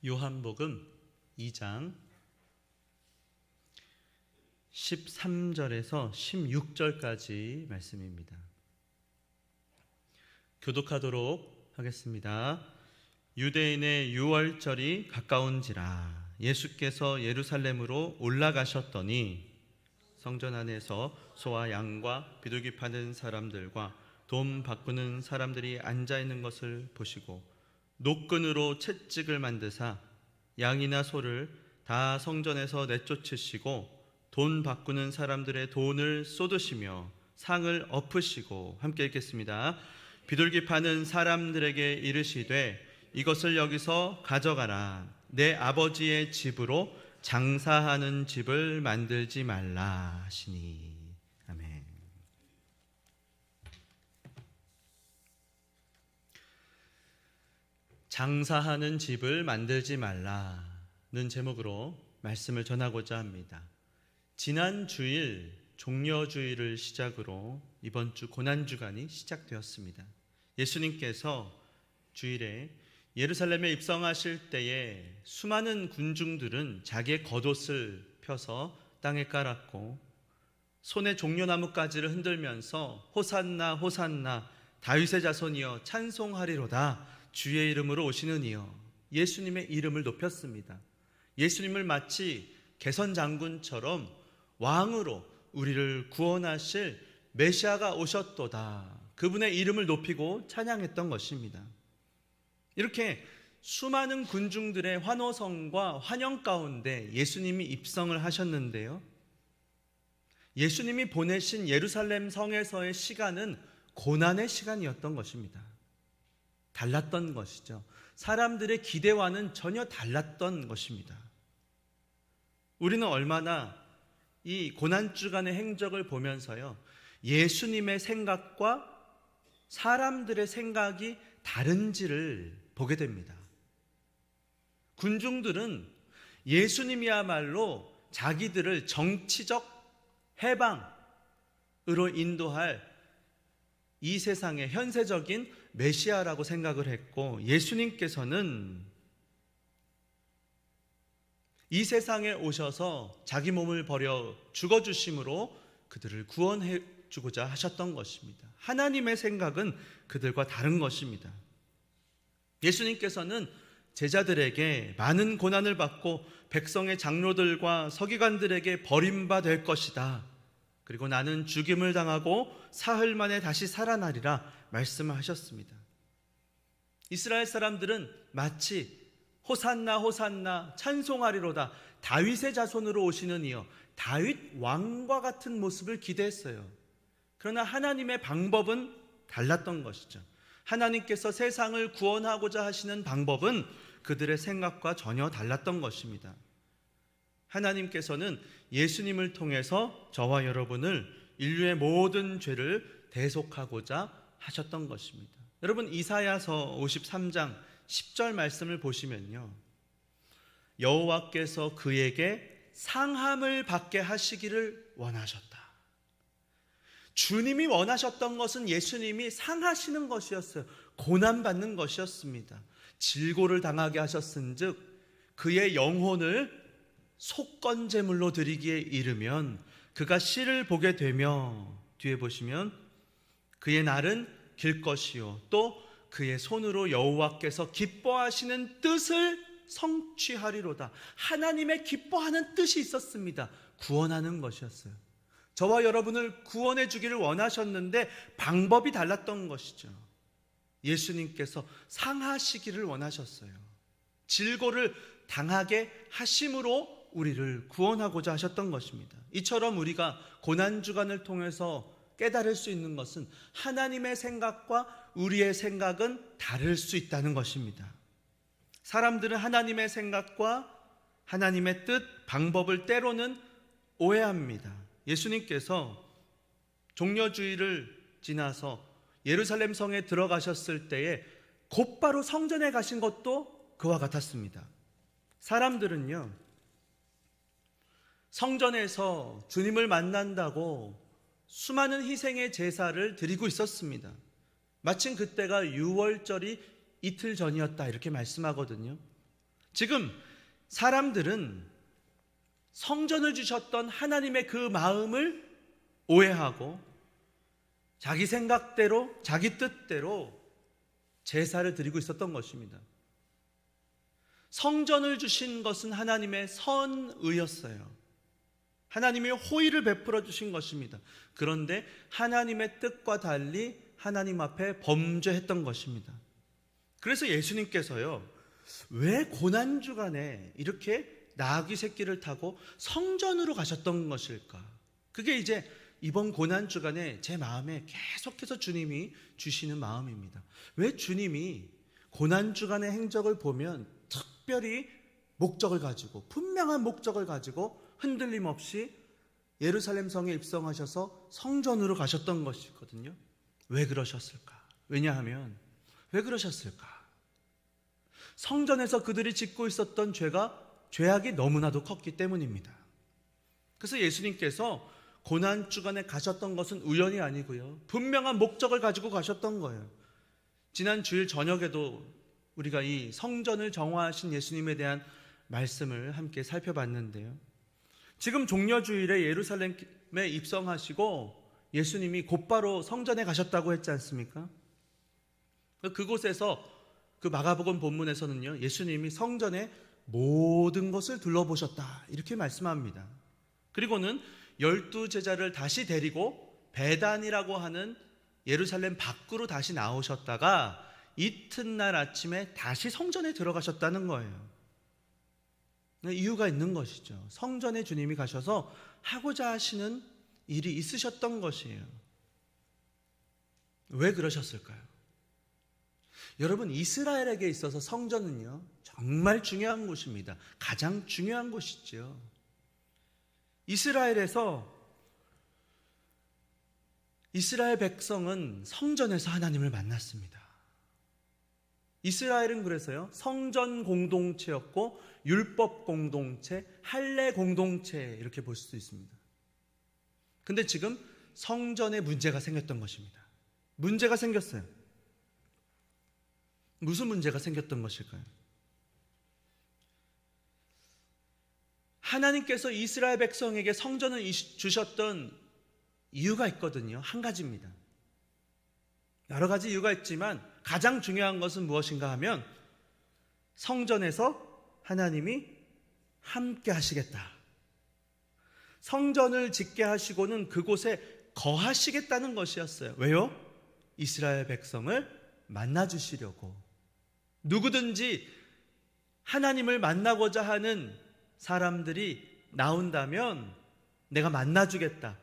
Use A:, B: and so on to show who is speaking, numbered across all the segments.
A: 요한복음 2장 13절에서 16절까지 말씀입니다. 교독하도록 하겠습니다. 유대인의 유월절이 가까운지라 예수께서 예루살렘으로 올라가셨더니 성전 안에서 소와 양과 비둘기 파는 사람들과 돈 바꾸는 사람들이 앉아 있는 것을 보시고 노끈으로 채찍을 만드사 양이나 소를 다 성전에서 내쫓으시고 돈 바꾸는 사람들의 돈을 쏟으시며 상을 엎으시고, 함께 읽겠습니다. 비둘기 파는 사람들에게 이르시되 이것을 여기서 가져가라. 내 아버지의 집으로 장사하는 집을 만들지 말라 하시니. 아멘. 장사하는 집을 만들지 말라는 제목으로 말씀을 전하고자 합니다. 지난 주일 종려주일을 시작으로 이번 주 고난주간이 시작되었습니다. 예수님께서 주일에 예루살렘에 입성하실 때에 수많은 군중들은 자기의 겉옷을 펴서 땅에 깔았고 손에 종려나무가지를 흔들면서 호산나 호산나 다윗의 자손이여 찬송하리로다 주의 이름으로 오시는 이여, 예수님의 이름을 높였습니다. 예수님을 마치 개선장군처럼 왕으로 우리를 구원하실 메시아가 오셨도다, 그분의 이름을 높이고 찬양했던 것입니다. 이렇게 수많은 군중들의 환호성과 환영 가운데 예수님이 입성을 하셨는데요, 예수님이 보내신 예루살렘 성에서의 시간은 고난의 시간이었던 것입니다. 달랐던 것이죠. 사람들의 기대와는 전혀 달랐던 것입니다. 우리는 얼마나 이 고난주간의 행적을 보면서요, 예수님의 생각과 사람들의 생각이 다른지를 보게 됩니다. 군중들은 예수님이야말로 자기들을 정치적 해방으로 인도할 이 세상의 현세적인 메시아라고 생각을 했고, 예수님께서는 이 세상에 오셔서 자기 몸을 버려 죽어주심으로 그들을 구원해 주고자 하셨던 것입니다. 하나님의 생각은 그들과 다른 것입니다. 예수님께서는 제자들에게 많은 고난을 받고 백성의 장로들과 서기관들에게 버림받을 것이다, 그리고 나는 죽임을 당하고 사흘 만에 다시 살아나리라 말씀하셨습니다. 이스라엘 사람들은 마치 호산나 호산나 찬송하리로다 다윗의 자손으로 오시는 이여, 다윗 왕과 같은 모습을 기대했어요. 그러나 하나님의 방법은 달랐던 것이죠. 하나님께서 세상을 구원하고자 하시는 방법은 그들의 생각과 전혀 달랐던 것입니다. 하나님께서는 예수님을 통해서 저와 여러분을 인류의 모든 죄를 대속하고자 하셨던 것입니다. 여러분, 이사야서 53장 10절 말씀을 보시면요, 여호와께서 그에게 상함을 받게 하시기를 원하셨다. 주님이 원하셨던 것은 예수님이 상하시는 것이었어요. 고난받는 것이었습니다. 질고를 당하게 하셨은즉 그의 영혼을 속건제물로 드리기에 이르면 그가 씨를 보게 되며, 뒤에 보시면 그의 날은 길 것이요 또 그의 손으로 여호와께서 기뻐하시는 뜻을 성취하리로다. 하나님의 기뻐하는 뜻이 있었습니다. 구원하는 것이었어요. 저와 여러분을 구원해 주기를 원하셨는데 방법이 달랐던 것이죠. 예수님께서 상하시기를 원하셨어요. 질고를 당하게 하심으로 우리를 구원하고자 하셨던 것입니다. 이처럼 우리가 고난주간을 통해서 깨달을 수 있는 것은 하나님의 생각과 우리의 생각은 다를 수 있다는 것입니다. 사람들은 하나님의 생각과 하나님의 뜻, 방법을 때로는 오해합니다. 예수님께서 종려주일을 지나서 예루살렘 성에 들어가셨을 때에 곧바로 성전에 가신 것도 그와 같았습니다. 사람들은요, 성전에서 주님을 만난다고 수많은 희생의 제사를 드리고 있었습니다. 마침 그때가 유월절이 이틀 전이었다 이렇게 말씀하거든요. 지금 사람들은 성전을 주셨던 하나님의 그 마음을 오해하고 자기 생각대로, 자기 뜻대로 제사를 드리고 있었던 것입니다. 성전을 주신 것은 하나님의 선의였어요. 하나님의 호의를 베풀어 주신 것입니다. 그런데 하나님의 뜻과 달리 하나님 앞에 범죄했던 것입니다. 그래서 예수님께서요, 왜 고난주간에 이렇게 나귀 새끼를 타고 성전으로 가셨던 것일까? 그게 이제 이번 고난주간에 제 마음에 계속해서 주님이 주시는 마음입니다. 왜 주님이 고난주간의 행적을 보면 특별히 목적을 가지고, 분명한 목적을 가지고 흔들림 없이 예루살렘 성에 입성하셔서 성전으로 가셨던 것이거든요. 왜 그러셨을까? 왜냐하면 왜 그러셨을까? 성전에서 그들이 짓고 있었던 죄악이 너무나도 컸기 때문입니다. 그래서 예수님께서 고난주간에 가셨던 것은 우연이 아니고요, 분명한 목적을 가지고 가셨던 거예요. 지난 주일 저녁에도 우리가 이 성전을 정화하신 예수님에 대한 말씀을 함께 살펴봤는데요, 지금 종려주일에 예루살렘에 입성하시고 예수님이 곧바로 성전에 가셨다고 했지 않습니까? 그곳에서 그 마가복음 본문에서는요, 예수님이 성전의 모든 것을 둘러보셨다 이렇게 말씀합니다. 그리고는 12제자를 다시 데리고 베단이라고 하는 예루살렘 밖으로 다시 나오셨다가 이튿날 아침에 다시 성전에 들어가셨다는 거예요. 이유가 있는 것이죠. 성전에 주님이 가셔서 하고자 하시는 일이 있으셨던 것이에요. 왜 그러셨을까요? 여러분, 이스라엘에게 있어서 성전은요, 정말 중요한 곳입니다. 가장 중요한 곳이죠. 이스라엘 백성은 성전에서 하나님을 만났습니다. 이스라엘은 그래서요, 성전 공동체였고 율법 공동체, 할례 공동체 이렇게 볼 수도 있습니다. 근데 지금 성전에 문제가 생겼던 것입니다. 문제가 생겼어요. 무슨 문제가 생겼던 것일까요? 하나님께서 이스라엘 백성에게 성전을 주셨던 이유가 있거든요. 한 가지입니다. 여러 가지 이유가 있지만 가장 중요한 것은 무엇인가 하면 성전에서 하나님이 함께 하시겠다. 성전을 짓게 하시고는 그곳에 거하시겠다는 것이었어요. 왜요? 이스라엘 백성을 만나주시려고. 누구든지 하나님을 만나고자 하는 사람들이 나온다면 내가 만나주겠다.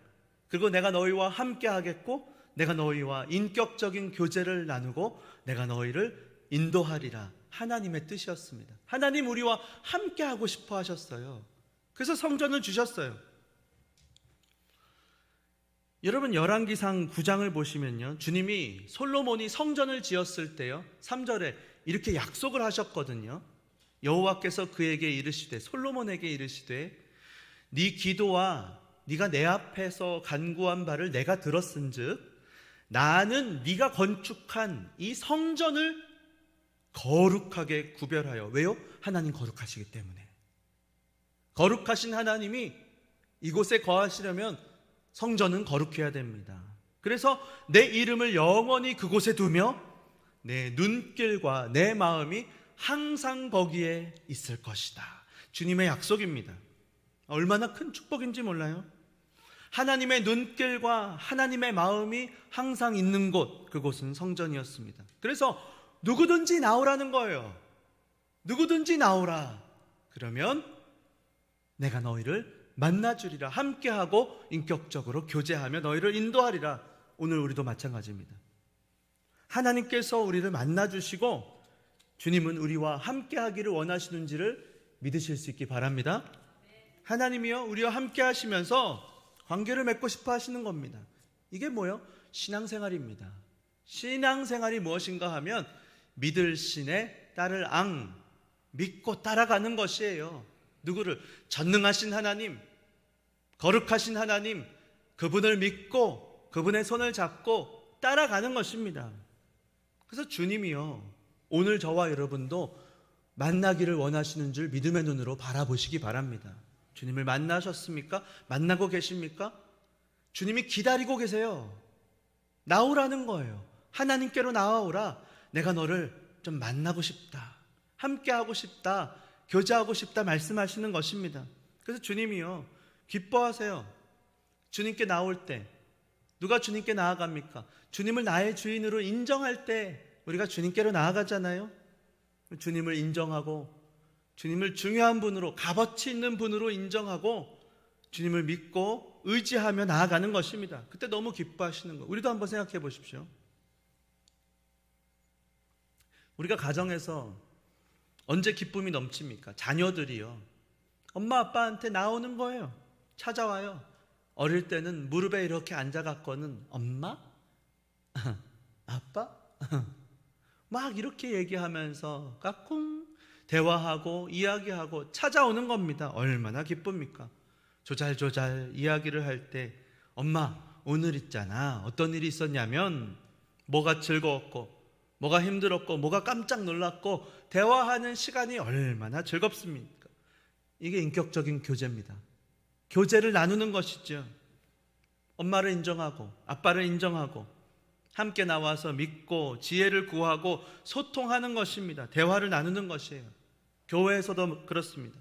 A: 그리고 내가 너희와 함께 하겠고 내가 너희와 인격적인 교제를 나누고 내가 너희를 인도하리라. 하나님의 뜻이었습니다. 하나님 우리와 함께 하고 싶어 하셨어요. 그래서 성전을 주셨어요. 여러분, 열왕기상 9장을 보시면요, 주님이 솔로몬이 성전을 지었을 때요, 3절에 이렇게 약속을 하셨거든요. 여호와께서 그에게 이르시되, 솔로몬에게 이르시되, 네 기도와 네가 내 앞에서 간구한 바를 내가 들었은즉 나는 네가 건축한 이 성전을 거룩하게 구별하여. 왜요? 하나님 거룩하시기 때문에. 거룩하신 하나님이 이곳에 거하시려면 성전은 거룩해야 됩니다. 그래서 내 이름을 영원히 그곳에 두며 내 눈길과 내 마음이 항상 거기에 있을 것이다. 주님의 약속입니다. 얼마나 큰 축복인지 몰라요? 하나님의 눈길과 하나님의 마음이 항상 있는 곳, 그곳은 성전이었습니다. 그래서 누구든지 나오라는 거예요. 누구든지 나오라. 그러면 내가 너희를 만나주리라. 함께하고 인격적으로 교제하며 너희를 인도하리라. 오늘 우리도 마찬가지입니다. 하나님께서 우리를 만나주시고 주님은 우리와 함께하기를 원하시는지를 믿으실 수 있기 바랍니다. 하나님이요, 우리와 함께 하시면서 관계를 맺고 싶어 하시는 겁니다. 이게 뭐예요? 신앙생활입니다. 신앙생활이 무엇인가 하면 믿을 신에 따를 앙, 믿고 따라가는 것이에요. 누구를? 전능하신 하나님, 거룩하신 하나님, 그분을 믿고 그분의 손을 잡고 따라가는 것입니다. 그래서 주님이요, 오늘 저와 여러분도 만나기를 원하시는 줄 믿음의 눈으로 바라보시기 바랍니다. 주님을 만나셨습니까? 만나고 계십니까? 주님이 기다리고 계세요. 나오라는 거예요. 하나님께로 나와오라. 내가 너를 좀 만나고 싶다. 함께하고 싶다. 교제하고 싶다 말씀하시는 것입니다. 그래서 주님이요, 기뻐하세요. 주님께 나올 때 누가 주님께 나아갑니까? 주님을 나의 주인으로 인정할 때 우리가 주님께로 나아가잖아요. 주님을 인정하고 주님을 중요한 분으로, 값어치 있는 분으로 인정하고 주님을 믿고 의지하며 나아가는 것입니다. 그때 너무 기뻐하시는 거. 우리도 한번 생각해 보십시오. 우리가 가정에서 언제 기쁨이 넘칩니까? 자녀들이요, 엄마 아빠한테 나오는 거예요. 찾아와요. 어릴 때는 무릎에 이렇게 앉아갖고는 엄마? 아빠? 막 이렇게 얘기하면서 까꿍 대화하고 이야기하고 찾아오는 겁니다. 얼마나 기쁩니까? 조잘조잘 이야기를 할 때 엄마 오늘 있잖아 어떤 일이 있었냐면 뭐가 즐거웠고 뭐가 힘들었고 뭐가 깜짝 놀랐고 대화하는 시간이 얼마나 즐겁습니까? 이게 인격적인 교제입니다. 교제를 나누는 것이죠. 엄마를 인정하고 아빠를 인정하고 함께 나와서 믿고 지혜를 구하고 소통하는 것입니다. 대화를 나누는 것이에요. 교회에서도 그렇습니다.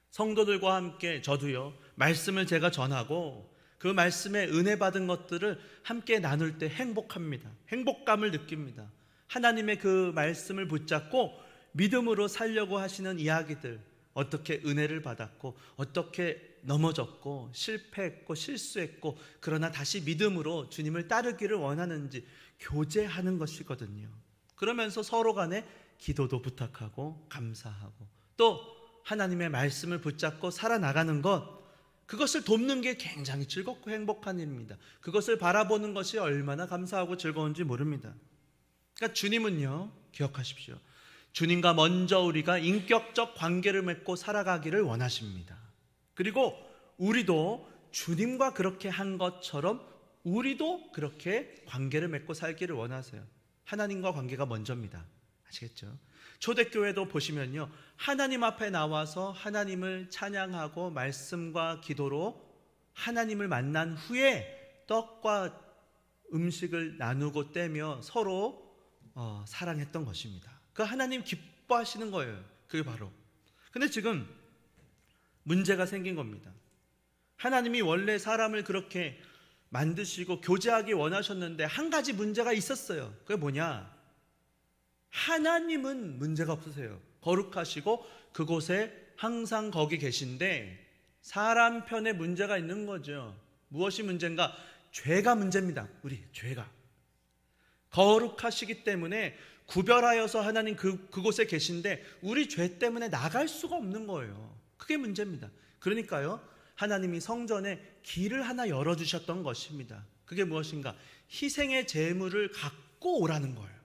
A: 성도들과 함께 저도요, 말씀을 제가 전하고 그 말씀에 은혜 받은 것들을 함께 나눌 때 행복합니다. 행복감을 느낍니다. 하나님의 그 말씀을 붙잡고 믿음으로 살려고 하시는 이야기들, 어떻게 은혜를 받았고 어떻게 넘어졌고 실패했고 실수했고 그러나 다시 믿음으로 주님을 따르기를 원하는지 교제하는 것이거든요. 그러면서 서로 간에 기도도 부탁하고 감사하고 또 하나님의 말씀을 붙잡고 살아나가는 것, 그것을 돕는 게 굉장히 즐겁고 행복한 일입니다. 그것을 바라보는 것이 얼마나 감사하고 즐거운지 모릅니다. 그러니까 주님은요, 기억하십시오. 주님과 먼저 우리가 인격적 관계를 맺고 살아가기를 원하십니다. 그리고 우리도 주님과 그렇게 한 것처럼 우리도 그렇게 관계를 맺고 살기를 원하세요. 하나님과 관계가 먼저입니다. 아시겠죠? 초대교회도 보시면요, 하나님 앞에 나와서 하나님을 찬양하고 말씀과 기도로 하나님을 만난 후에 떡과 음식을 나누고 떼며 서로 사랑했던 것입니다. 그 하나님 기뻐하시는 거예요. 그게 바로. 근데 지금 문제가 생긴 겁니다. 하나님이 원래 사람을 그렇게 만드시고 교제하기 원하셨는데 한 가지 문제가 있었어요. 그게 뭐냐? 하나님은 문제가 없으세요. 거룩하시고 그곳에 항상 거기 계신데 사람 편에 문제가 있는 거죠. 무엇이 문제인가? 죄가 문제입니다. 우리 죄가. 거룩하시기 때문에 구별하여서 하나님 그곳에 계신데 우리 죄 때문에 나갈 수가 없는 거예요. 그게 문제입니다. 그러니까요, 하나님이 성전에 길을 하나 열어주셨던 것입니다. 그게 무엇인가? 희생의 제물을 갖고 오라는 거예요.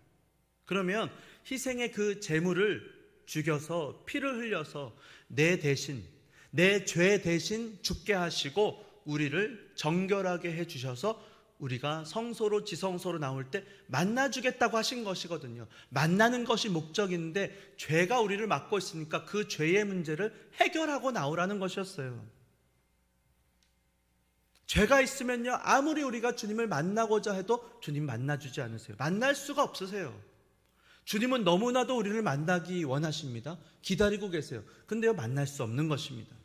A: 그러면 희생의 그 제물을 죽여서 피를 흘려서 내 대신, 내 죄 대신 죽게 하시고 우리를 정결하게 해주셔서 우리가 성소로 지성소로 나올 때 만나주겠다고 하신 것이거든요. 만나는 것이 목적인데 죄가 우리를 막고 있으니까 그 죄의 문제를 해결하고 나오라는 것이었어요. 죄가 있으면요, 아무리 우리가 주님을 만나고자 해도 주님 만나주지 않으세요. 만날 수가 없으세요. 주님은 너무나도 우리를 만나기 원하십니다. 기다리고 계세요. 근데요, 만날 수 없는 것입니다.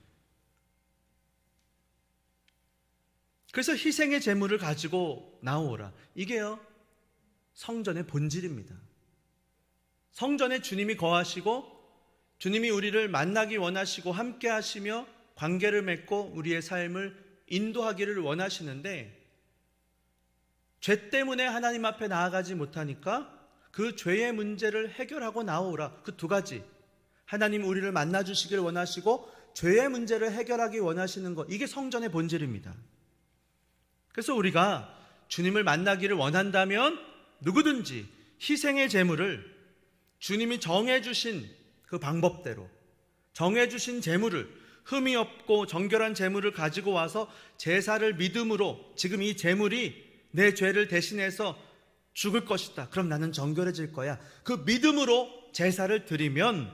A: 그래서 희생의 제물을 가지고 나오라. 이게요, 성전의 본질입니다. 성전에 주님이 거하시고 주님이 우리를 만나기 원하시고 함께 하시며 관계를 맺고 우리의 삶을 인도하기를 원하시는데 죄 때문에 하나님 앞에 나아가지 못하니까 그 죄의 문제를 해결하고 나오라. 그 두 가지. 하나님 우리를 만나주시길 원하시고 죄의 문제를 해결하기 원하시는 것, 이게 성전의 본질입니다. 그래서 우리가 주님을 만나기를 원한다면 누구든지 희생의 제물을 주님이 정해주신 그 방법대로 정해주신 제물을, 흠이 없고 정결한 제물을 가지고 와서 제사를 믿음으로, 지금 이 제물이 내 죄를 대신해서 죽을 것이다. 그럼 나는 정결해질 거야. 그 믿음으로 제사를 드리면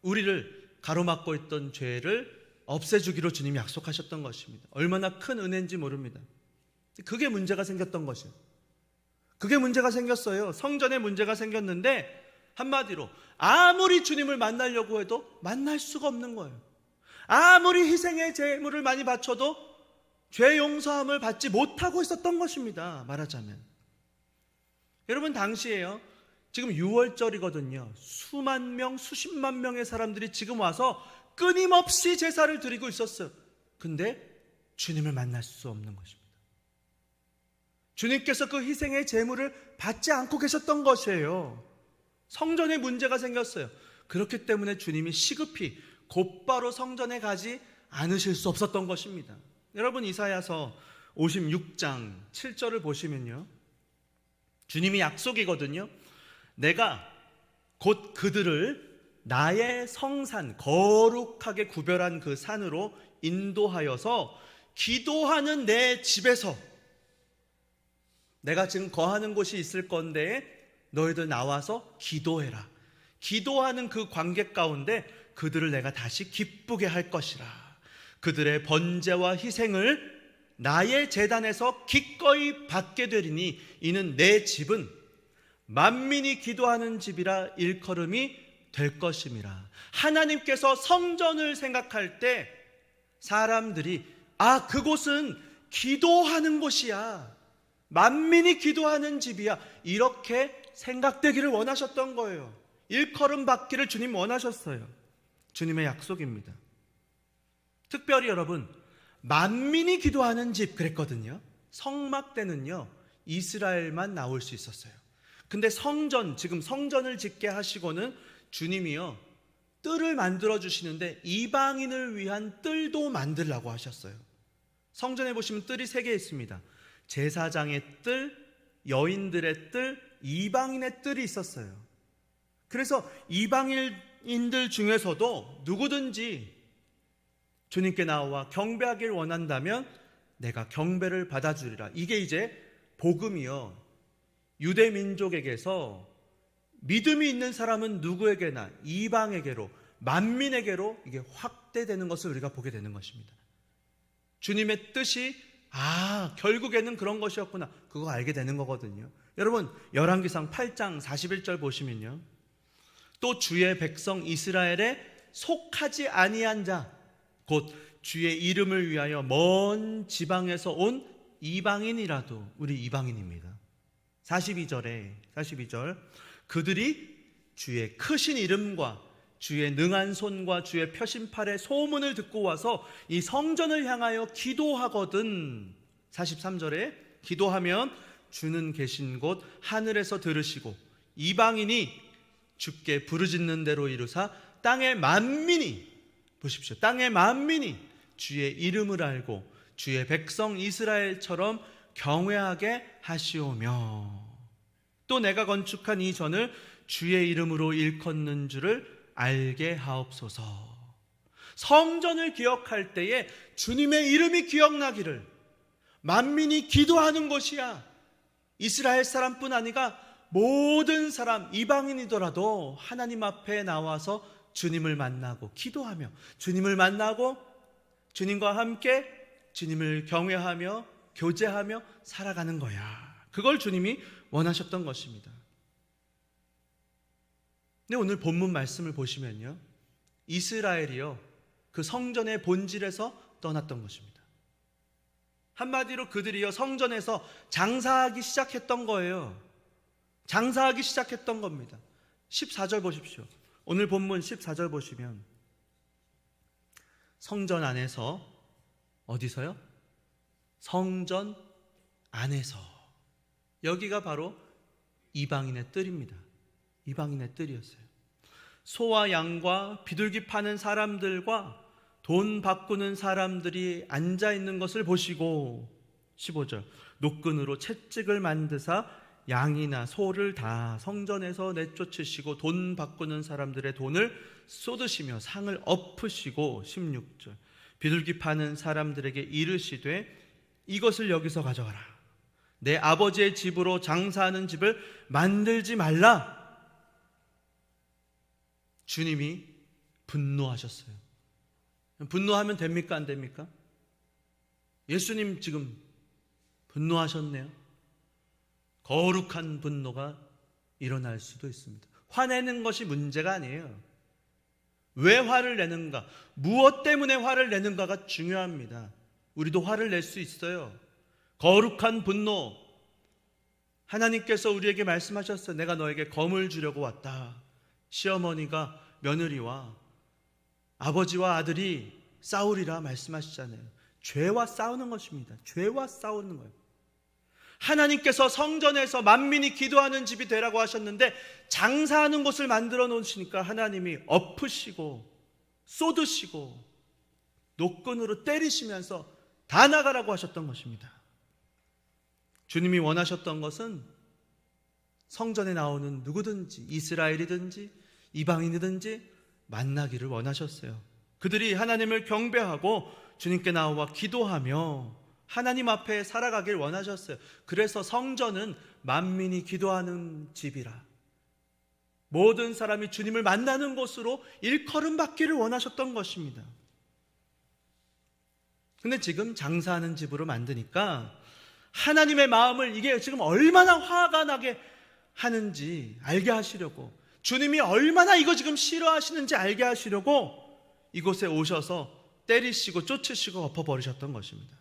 A: 우리를 가로막고 있던 죄를 없애주기로 주님이 약속하셨던 것입니다. 얼마나 큰 은혜인지 모릅니다. 그게 문제가 생겼던 것이에요. 그게 문제가 생겼어요. 성전에 문제가 생겼는데 한마디로 아무리 주님을 만나려고 해도 만날 수가 없는 거예요. 아무리 희생의 제물을 많이 바쳐도 죄 용서함을 받지 못하고 있었던 것입니다. 말하자면 여러분, 당시에요, 지금 6월절이거든요. 수만 명, 수십만 명의 사람들이 지금 와서 끊임없이 제사를 드리고 있었어요. 근데 주님을 만날 수 없는 것입니다. 주님께서 그 희생의 제물을 받지 않고 계셨던 것이에요. 성전에 문제가 생겼어요. 그렇기 때문에 주님이 시급히 곧바로 성전에 가지 않으실 수 없었던 것입니다. 여러분, 이사야서 56장 7절을 보시면요, 주님이 약속이거든요. 내가 곧 그들을 나의 성산, 거룩하게 구별한 그 산으로 인도하여서 기도하는 내 집에서, 내가 지금 거하는 곳이 있을 건데 너희들 나와서 기도해라. 기도하는 그 관계 가운데 그들을 내가 다시 기쁘게 할 것이라. 그들의 번제와 희생을 나의 제단에서 기꺼이 받게 되리니 이는 내 집은 만민이 기도하는 집이라 일컬음이 될 것임이라. 하나님께서 성전을 생각할 때 사람들이 그곳은 기도하는 곳이야, 만민이 기도하는 집이야, 이렇게 생각되기를 원하셨던 거예요. 일컬음 받기를 주님 원하셨어요. 주님의 약속입니다. 특별히 여러분, 만민이 기도하는 집 그랬거든요. 성막 때는요 이스라엘만 나올 수 있었어요. 근데 지금 성전을 짓게 하시고는 주님이요 뜰을 만들어 주시는데 이방인을 위한 뜰도 만들라고 하셨어요. 성전에 보시면 뜰이 3개 있습니다. 제사장의 뜰, 여인들의 뜰, 이방인의 뜰이 있었어요. 그래서 이방인들 중에서도 누구든지 주님께 나와 경배하길 원한다면 내가 경배를 받아주리라. 이게 이제 복음이요, 유대 민족에게서 믿음이 있는 사람은 누구에게나 이방에게로, 만민에게로 이게 확대되는 것을 우리가 보게 되는 것입니다. 주님의 뜻이 결국에는 그런 것이었구나, 그거 알게 되는 거거든요. 여러분, 열왕기상 8장 41절 보시면요, 또 주의 백성 이스라엘에 속하지 아니한 자, 곧 주의 이름을 위하여 먼 지방에서 온 이방인이라도, 우리 이방인입니다. 42절 그들이 주의 크신 이름과 주의 능한 손과 주의 펴신 팔의 소문을 듣고 와서 이 성전을 향하여 기도하거든. 43절에 기도하면 주는 계신 곳 하늘에서 들으시고 이방인이 주께 부르짖는 대로 이루사 땅의 만민이, 보십시오, 땅의 만민이 주의 이름을 알고 주의 백성 이스라엘처럼 경외하게 하시오며 또 내가 건축한 이 전을 주의 이름으로 일컫는 줄을 알게 하옵소서. 성전을 기억할 때에 주님의 이름이 기억나기를, 만민이 기도하는 곳이야. 이스라엘 사람뿐 아니라 모든 사람, 이방인이더라도 하나님 앞에 나와서 주님을 만나고 기도하며, 주님을 만나고 주님과 함께 주님을 경외하며 교제하며 살아가는 거야. 그걸 주님이 원하셨던 것입니다. 근데 오늘 본문 말씀을 보시면요, 이스라엘이요 그 성전의 본질에서 떠났던 것입니다. 한마디로 그들이요 성전에서 장사하기 시작했던 거예요. 장사하기 시작했던 겁니다. 14절 보십시오. 오늘 본문 14절 보시면 성전 안에서, 어디서요? 성전 안에서. 여기가 바로 이방인의 뜰입니다. 이방인의 뜰이었어요. 소와 양과 비둘기 파는 사람들과 돈 바꾸는 사람들이 앉아있는 것을 보시고, 15절 노끈으로 채찍을 만드사 양이나 소를 다 성전에서 내쫓으시고 돈 바꾸는 사람들의 돈을 쏟으시며 상을 엎으시고, 16절 비둘기 파는 사람들에게 이르시되 이것을 여기서 가져가라. 내 아버지의 집으로 장사하는 집을 만들지 말라. 주님이 분노하셨어요. 분노하면 됩니까? 안 됩니까? 예수님 지금 분노하셨네요. 거룩한 분노가 일어날 수도 있습니다. 화내는 것이 문제가 아니에요. 왜 화를 내는가? 무엇 때문에 화를 내는가가 중요합니다. 우리도 화를 낼 수 있어요. 거룩한 분노. 하나님께서 우리에게 말씀하셨어요. 내가 너에게 검을 주려고 왔다. 시어머니가 며느리와 아버지와 아들이 싸우리라 말씀하시잖아요. 죄와 싸우는 것입니다. 죄와 싸우는 거예요. 하나님께서 성전에서 만민이 기도하는 집이 되라고 하셨는데 장사하는 곳을 만들어 놓으시니까 하나님이 엎으시고 쏟으시고 노끈으로 때리시면서 다 나가라고 하셨던 것입니다. 주님이 원하셨던 것은 성전에 나오는 누구든지 이스라엘이든지 이방인이든지 만나기를 원하셨어요. 그들이 하나님을 경배하고 주님께 나와 기도하며 하나님 앞에 살아가길 원하셨어요. 그래서 성전은 만민이 기도하는 집이라, 모든 사람이 주님을 만나는 곳으로 일컬음 받기를 원하셨던 것입니다. 근데 지금 장사하는 집으로 만드니까 하나님의 마음을 이게 지금 얼마나 화가 나게 하는지 알게 하시려고, 주님이 얼마나 이거 지금 싫어하시는지 알게 하시려고 이곳에 오셔서 때리시고 쫓으시고 엎어버리셨던 것입니다.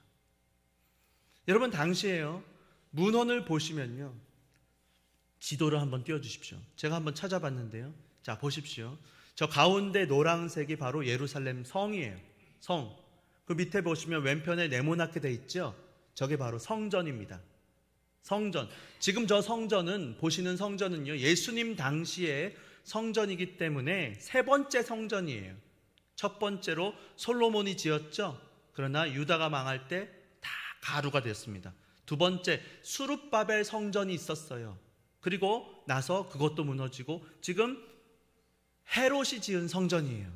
A: 여러분, 당시에요, 문헌을 보시면요, 지도를 한번 띄워주십시오. 제가 한번 찾아봤는데요, 자 보십시오. 저 가운데 노란색이 바로 예루살렘 성이에요. 성. 그 밑에 보시면 왼편에 네모나게 돼 있죠. 저게 바로 성전입니다. 성전. 지금 저 성전은, 보시는 성전은요, 예수님 당시의 성전이기 때문에 세 번째 성전이에요. 첫 번째로 솔로몬이 지었죠. 그러나 유다가 망할 때 다 가루가 됐습니다. 두 번째 수룹바벨 성전이 있었어요. 그리고 나서 그것도 무너지고 지금 헤롯이 지은 성전이에요.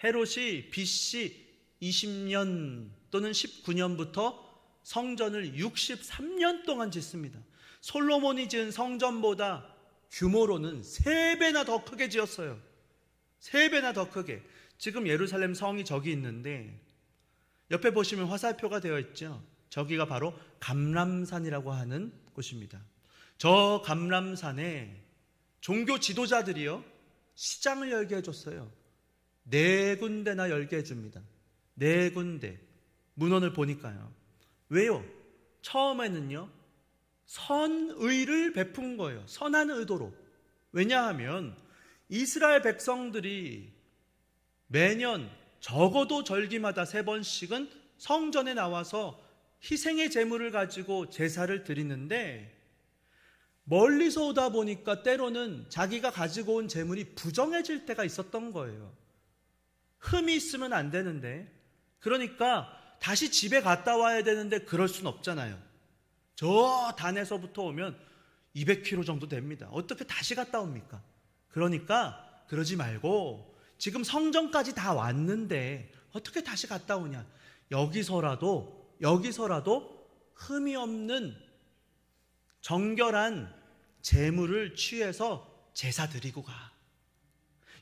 A: 헤롯이 BC 20년 또는 19년부터 성전을 63년 동안 짓습니다. 솔로몬이 지은 성전보다 규모로는 3배나 더 크게 지었어요. 3배나 더 크게. 지금 예루살렘 성이 저기 있는데 옆에 보시면 화살표가 되어 있죠. 저기가 바로 감람산이라고 하는 곳입니다. 저 감람산에 종교 지도자들이요, 시장을 열게 해줬어요. 4군데나 열게 해줍니다. 4군데. 문헌을 보니까요. 왜요? 처음에는요, 선의를 베푼 거예요. 선한 의도로. 왜냐하면 이스라엘 백성들이 매년 적어도 절기마다 3번씩은 성전에 나와서 희생의 제물을 가지고 제사를 드리는데, 멀리서 오다 보니까 때로는 자기가 가지고 온 제물이 부정해질 때가 있었던 거예요. 흠이 있으면 안 되는데, 그러니까 다시 집에 갔다 와야 되는데 그럴 순 없잖아요. 저 단에서부터 오면 200km 정도 됩니다. 어떻게 다시 갔다 옵니까? 그러니까 그러지 말고 지금 성전까지 다 왔는데 어떻게 다시 갔다 오냐. 여기서라도 흠이 없는 정결한 제물을 취해서 제사 드리고 가.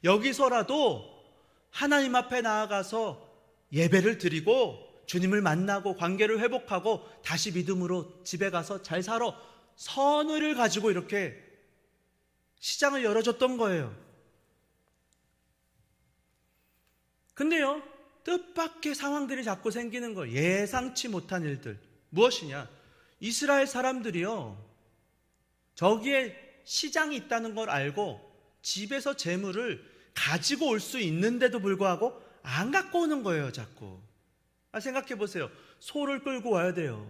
A: 여기서라도 하나님 앞에 나아가서 예배를 드리고 주님을 만나고 관계를 회복하고 다시 믿음으로 집에 가서 잘 살아. 선의를 가지고 이렇게 시장을 열어줬던 거예요. 근데요, 뜻밖의 상황들이 자꾸 생기는 거예요. 예상치 못한 일들. 무엇이냐? 이스라엘 사람들이요, 저기에 시장이 있다는 걸 알고 집에서 재물을 가지고 올 수 있는데도 불구하고 안 갖고 오는 거예요, 자꾸. 생각해 보세요. 소를 끌고 와야 돼요.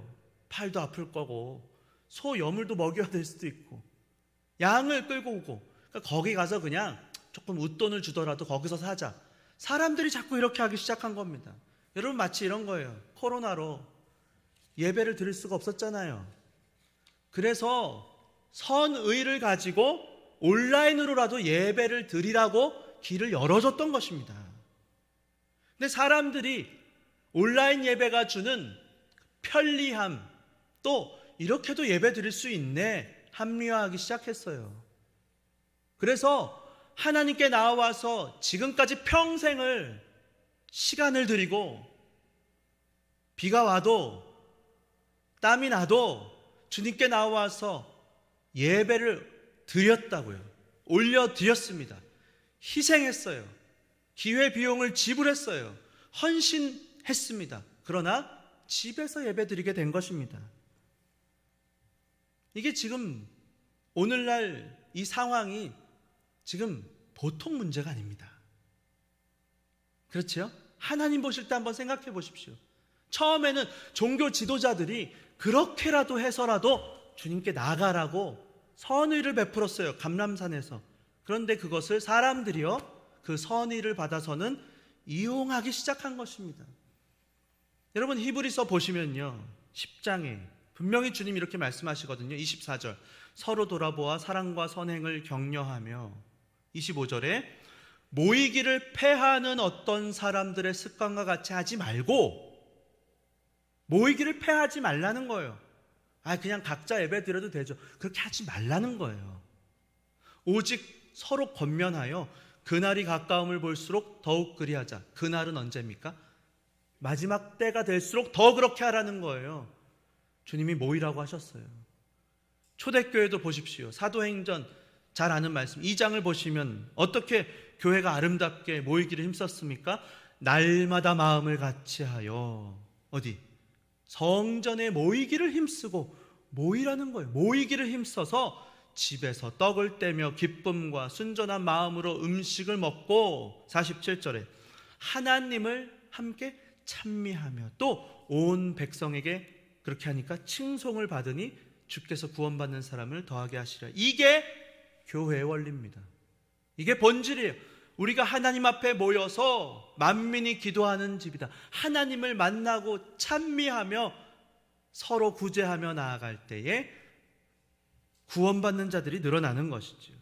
A: 팔도 아플 거고, 소 여물도 먹여야 될 수도 있고, 양을 끌고 오고, 그러니까 거기 가서 그냥 조금 웃돈을 주더라도 거기서 사자. 사람들이 자꾸 이렇게 하기 시작한 겁니다. 여러분, 마치 이런 거예요. 코로나로 예배를 드릴 수가 없었잖아요. 그래서 선의를 가지고 온라인으로라도 예배를 드리라고 길을 열어줬던 것입니다. 근데 사람들이 온라인 예배가 주는 편리함, 또 이렇게도 예배 드릴 수 있네, 합리화하기 시작했어요. 그래서 하나님께 나와서 지금까지 평생을 시간을 들이고 비가 와도 땀이 나도 주님께 나와서 예배를 드렸다고요. 올려드렸습니다. 희생했어요. 기회 비용을 지불했어요. 헌신했습니다. 그러나 집에서 예배드리게 된 것입니다. 이게 지금 오늘날 이 상황이 지금 보통 문제가 아닙니다. 그렇죠? 하나님 보실 때 한번 생각해 보십시오. 처음에는 종교 지도자들이 그렇게라도 해서라도 주님께 나가라고 선의를 베풀었어요. 감람산에서. 그런데 그것을 사람들이요, 그 선의를 받아서는 이용하기 시작한 것입니다. 여러분 히브리서 보시면요, 10장에 분명히 주님이 이렇게 말씀하시거든요. 24절, 서로 돌아보아 사랑과 선행을 격려하며, 25절에 모이기를 패하는 어떤 사람들의 습관과 같이 하지 말고, 모이기를 패하지 말라는 거예요. 그냥 각자 예배 드려도 되죠. 그렇게 하지 말라는 거예요. 오직 서로 권면하여 그날이 가까움을 볼수록 더욱 그리하자. 그날은 언제입니까? 마지막 때가 될수록 더 그렇게 하라는 거예요. 주님이 모이라고 하셨어요. 초대교회도 보십시오. 사도행전 잘 아는 말씀 2장을 보시면 어떻게 교회가 아름답게 모이기를 힘썼습니까? 날마다 마음을 같이하여 어디? 성전에 모이기를 힘쓰고, 모이라는 거예요. 모이기를 힘써서 집에서 떡을 떼며 기쁨과 순전한 마음으로 음식을 먹고, 47절에 하나님을 함께 찬미하며 또 온 백성에게 그렇게 하니까 칭송을 받으니 주께서 구원받는 사람을 더하게 하시라. 이게 교회의 원리입니다. 이게 본질이에요. 우리가 하나님 앞에 모여서 만민이 기도하는 집이다. 하나님을 만나고 찬미하며 서로 구제하며 나아갈 때에 구원받는 자들이 늘어나는 것이죠.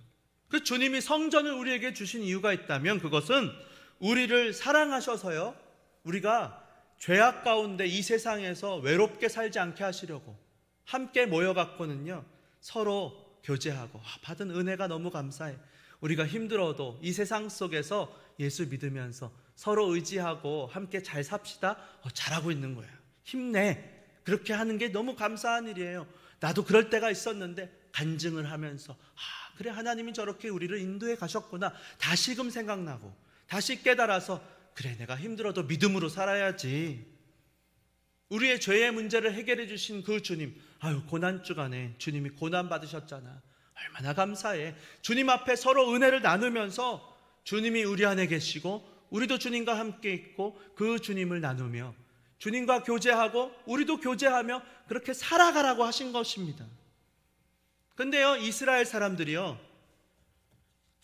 A: 그 주님이 성전을 우리에게 주신 이유가 있다면 그것은 우리를 사랑하셔서요, 우리가 죄악 가운데 이 세상에서 외롭게 살지 않게 하시려고 함께 모여갖고는요, 서로 교제하고, 받은 은혜가 너무 감사해. 우리가 힘들어도 이 세상 속에서 예수 믿으면서 서로 의지하고 함께 잘 삽시다. 잘하고 있는 거예요. 힘내. 그렇게 하는 게 너무 감사한 일이에요. 나도 그럴 때가 있었는데 간증을 하면서 그래, 하나님이 저렇게 우리를 인도해 가셨구나. 다시금 생각나고 다시 깨달아서 그래, 내가 힘들어도 믿음으로 살아야지. 우리의 죄의 문제를 해결해 주신 그 주님, 고난 주간에 주님이 고난 받으셨잖아. 얼마나 감사해. 주님 앞에 서로 은혜를 나누면서 주님이 우리 안에 계시고 우리도 주님과 함께 있고 그 주님을 나누며 주님과 교제하고 우리도 교제하며 그렇게 살아가라고 하신 것입니다. 근데요, 이스라엘 사람들이요,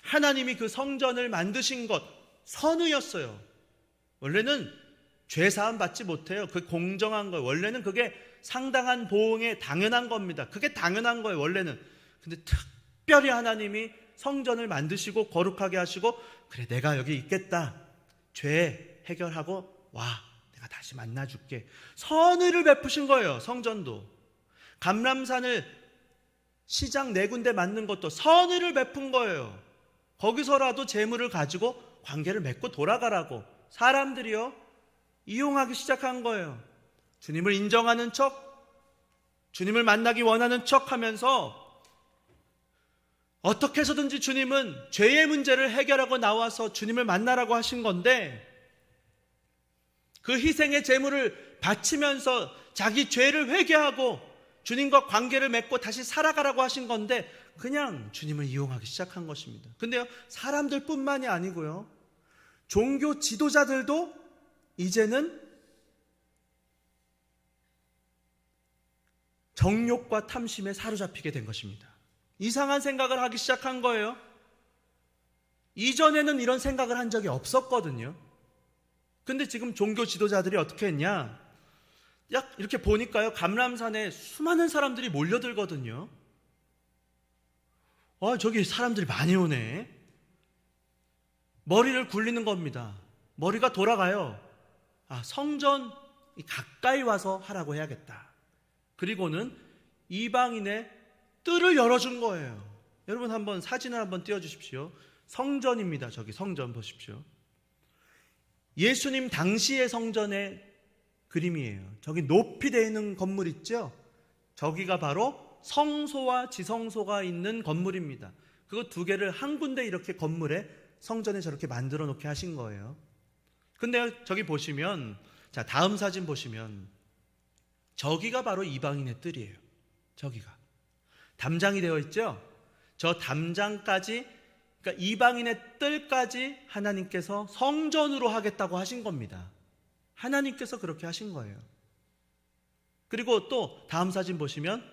A: 하나님이 그 성전을 만드신 것 선의였어요. 원래는 죄사함 받지 못해요. 그 공정한 거예요. 원래는 그게 상당한 보응에 당연한 겁니다. 그게 당연한 거예요, 원래는. 근데 특별히 하나님이 성전을 만드시고 거룩하게 하시고, 그래, 내가 여기 있겠다. 죄 해결하고 와, 내가 다시 만나줄게. 선의를 베푸신 거예요. 성전도. 감람산을 시장 4군데 만든 것도 선의를 베푼 거예요. 거기서라도 재물을 가지고 관계를 맺고 돌아가라고 사람들이요, 이용하기 시작한 거예요. 주님을 인정하는 척, 주님을 만나기 원하는 척 하면서 어떻게 해서든지 주님은 죄의 문제를 해결하고 나와서 주님을 만나라고 하신 건데, 그 희생의 제물을 바치면서 자기 죄를 회개하고 주님과 관계를 맺고 다시 살아가라고 하신 건데 그냥 주님을 이용하기 시작한 것입니다. 근데요, 사람들뿐만이 아니고요, 종교 지도자들도 이제는 정욕과 탐심에 사로잡히게 된 것입니다. 이상한 생각을 하기 시작한 거예요. 이전에는 이런 생각을 한 적이 없었거든요. 근데 지금 종교 지도자들이 어떻게 했냐, 이렇게 보니까요, 감람산에 수많은 사람들이 몰려들거든요. 저기 사람들이 많이 오네. 머리를 굴리는 겁니다. 머리가 돌아가요. 성전 가까이 와서 하라고 해야겠다. 그리고는 이방인의 뜰을 열어준 거예요. 여러분 한번 사진을 한번 띄워주십시오. 성전입니다. 저기 성전 보십시오. 예수님 당시의 성전의 그림이에요. 저기 높이 되어 있는 건물 있죠? 저기가 바로 성소와 지성소가 있는 건물입니다. 그거 두 개를 한 군데 이렇게 건물에 성전에 저렇게 만들어 놓게 하신 거예요. 근데 저기 보시면, 자, 다음 사진 보시면 저기가 바로 이방인의 뜰이에요. 저기가 담장이 되어 있죠? 저 담장까지, 그러니까 이방인의 뜰까지 하나님께서 성전으로 하겠다고 하신 겁니다. 하나님께서 그렇게 하신 거예요. 그리고 또 다음 사진 보시면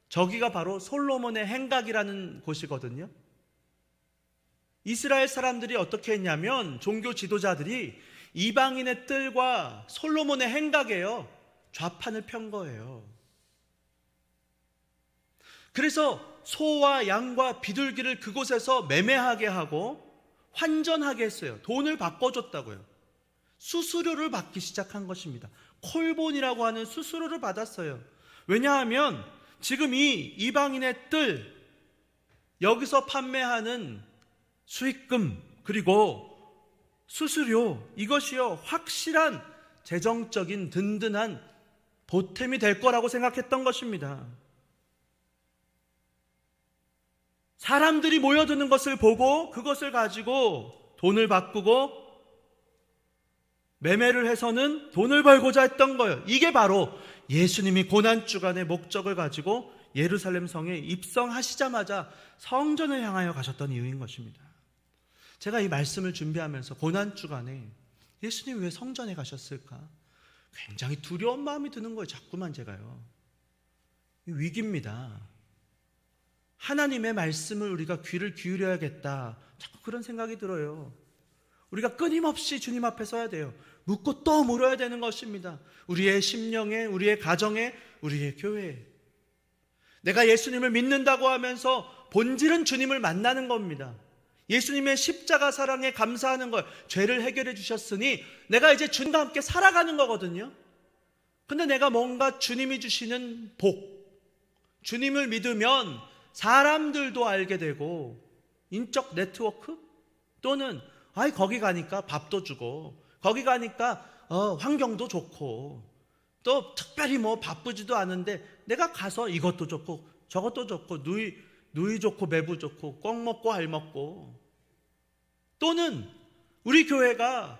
A: 저기가 바로 솔로몬의 행각이라는 곳이거든요. 이스라엘 사람들이 어떻게 했냐면, 종교 지도자들이 이방인의 뜰과 솔로몬의 행각이에요. 좌판을 편 거예요. 그래서 소와 양과 비둘기를 그곳에서 매매하게 하고 환전하게 했어요. 돈을 바꿔줬다고요. 수수료를 받기 시작한 것입니다. 콜본이라고 하는 수수료를 받았어요. 왜냐하면 지금 이 이방인의 뜰, 여기서 판매하는 수익금 그리고 수수료, 이것이요 확실한 재정적인 든든한 보탬이 될 거라고 생각했던 것입니다. 사람들이 모여드는 것을 보고 그것을 가지고 돈을 바꾸고 매매를 해서는 돈을 벌고자 했던 거예요. 이게 바로 예수님이 고난주간의 목적을 가지고 예루살렘 성에 입성하시자마자 성전을 향하여 가셨던 이유인 것입니다. 제가 이 말씀을 준비하면서 고난주간에 예수님이 왜 성전에 가셨을까? 굉장히 두려운 마음이 드는 거예요. 자꾸만 제가요. 위기입니다. 하나님의 말씀을 우리가 귀를 기울여야겠다, 자꾸 그런 생각이 들어요. 우리가 끊임없이 주님 앞에 서야 돼요. 묻고 또 물어야 되는 것입니다. 우리의 심령에, 우리의 가정에, 우리의 교회에. 내가 예수님을 믿는다고 하면서 본질은 주님을 만나는 겁니다. 예수님의 십자가 사랑에 감사하는 것, 죄를 해결해 주셨으니 내가 이제 주님과 함께 살아가는 거거든요. 근데 내가 뭔가 주님이 주시는 복, 주님을 믿으면 사람들도 알게 되고, 인적 네트워크 또는 거기 가니까 밥도 주고, 거기 가니까 환경도 좋고, 또 특별히 뭐 바쁘지도 않은데 내가 가서 이것도 좋고 저것도 좋고, 누이 좋고 매부 좋고 꼭 먹고 알 먹고. 또는 우리 교회가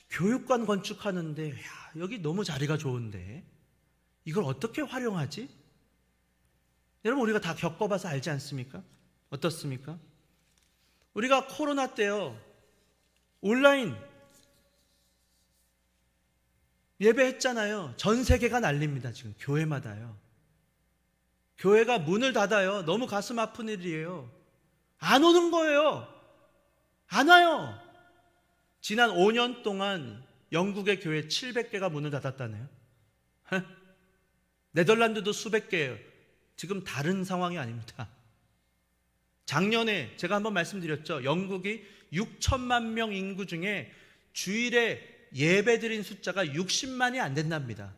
A: 교육관 건축하는데, 여기 너무 자리가 좋은데 이걸 어떻게 활용하지? 여러분, 우리가 다 겪어봐서 알지 않습니까? 어떻습니까? 우리가 코로나 때요 온라인 예배했잖아요. 전 세계가 난립니다. 지금 교회마다요. 교회가 문을 닫아요. 너무 가슴 아픈 일이에요. 안 오는 거예요. 안 와요. 지난 5년 동안 영국의 교회 700개가 문을 닫았다네요. 네덜란드도 수백 개예요. 지금 다른 상황이 아닙니다. 작년에 제가 한번 말씀드렸죠. 영국이 6천만 명 인구 중에 주일에 예배드린 숫자가 60만이 안 된답니다.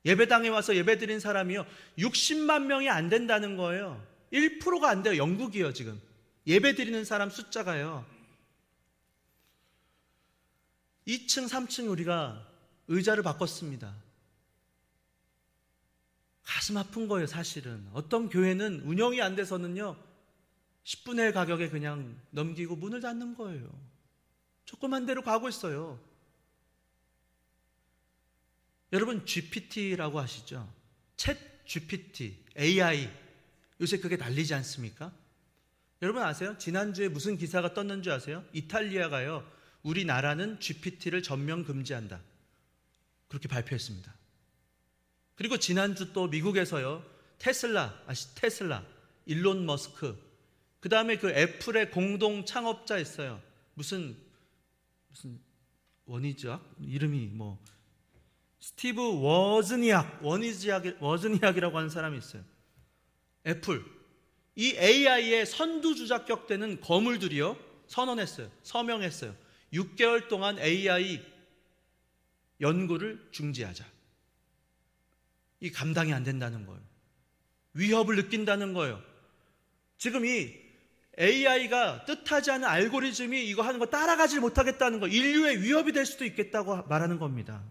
A: 예배당에 와서 예배드린 사람이요 60만 명이 안 된다는 거예요. 1%가 안 돼요. 영국이요. 지금 예배드리는 사람 숫자가요. 2층 3층 우리가 의자를 바꿨습니다. 가슴 아픈 거예요. 사실은 어떤 교회는 운영이 안 돼서는요 10분의 1 가격에 그냥 넘기고 문을 닫는 거예요. 조그만 데로 가고 있어요. 여러분, GPT라고 하시죠? 챗 GPT, AI, 요새 그게 난리지 않습니까? 여러분 아세요? 지난주에 무슨 기사가 떴는지 아세요? 이탈리아가요 우리나라는 GPT를 전면 금지한다, 그렇게 발표했습니다. 그리고 지난주 또 미국에서요 테슬라, 일론 머스크, 그 다음에 그 애플의 공동 창업자 있어요. 무슨 원이지악? 이름이 뭐 스티브 워즈니악이라고 하는 사람이 있어요. 애플, 이 AI의 선두주자격 되는 거물들이요 선언했어요. 서명했어요. 6개월 동안 AI 연구를 중지하자. 이 감당이 안 된다는 거예요. 위협을 느낀다는 거예요. 지금 이 AI가 뜻하지 않은 알고리즘이 이거 하는 거 따라가지 못하겠다는 거, 인류의 위협이 될 수도 있겠다고 말하는 겁니다.